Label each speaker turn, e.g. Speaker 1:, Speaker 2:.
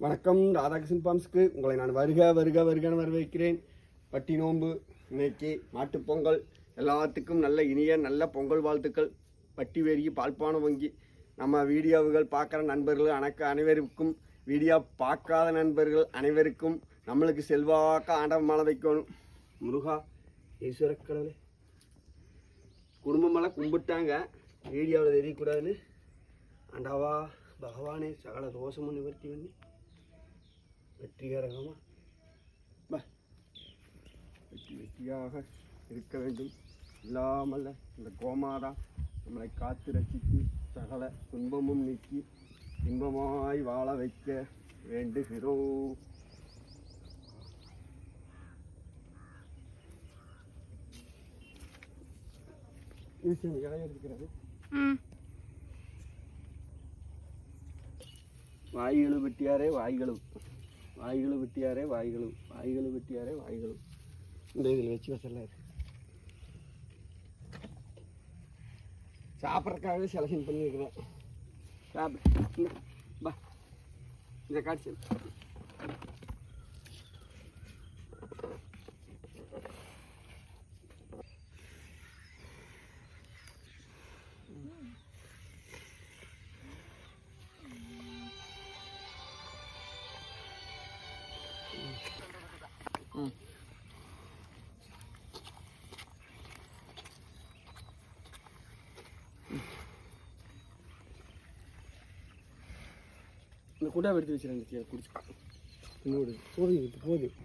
Speaker 1: வணக்கம், ராதாகிருஷ்ணன் ஃபார்ம்ஸ்க்கு உங்களை நான் வருகன்னு வரவேற்கிறேன். பட்டி நோன்பு இன்னைக்கு மாட்டுப்பொங்கல். எல்லாத்துக்கும் நல்ல இனிய நல்ல பொங்கல் வாழ்த்துக்கள். பட்டி வேடிக்கை பால்பான வங்கி நம்ம வீடியோவுகள் பார்க்குற நண்பர்கள் அனைவருக்கும், வீடியோ பார்க்காத நண்பர்கள் அனைவருக்கும் நம்மளுக்கு செல்வாக்க ஆண்டவன் மழை வைக்கணும். முருகா ஈஸ்வரக்கடவுளே, குடும்பமெல்லாம் கும்பிட்டாங்க, வீடியோவில் தெரியக்கூடாதுன்னு. ஆண்டவா பகவானே சகல தோஷமும் நிவர்த்தி பண்ணி வெற்றிகரமாக வெற்றியாக இருக்க வேண்டும். இல்லாமல் இந்த கோமாதா நம்மளை காத்து ரசித்து சகல துன்பமும் நீக்கி இன்பமாய் வாழ வைக்க வேண்டுகிறோம். இலைய இருக்கிறது. வாய்களும் வெட்டியாரே வாய்களும், வாய்களும் வெட்டியாரே வாய்களும், வாய்களும் வெட்டியாரே வாய்களும். இந்த இதில் வச்சு வசலாம் சாப்பிட்றதுக்காகவே செலக்ஷன் பண்ணியிருக்கிறேன். சாப்பிட பா இந்த காட்சி இந்த குண்டா எடுத்து வச்சுருங்க. குடிச்சு இன்னொரு போதும் போதும்.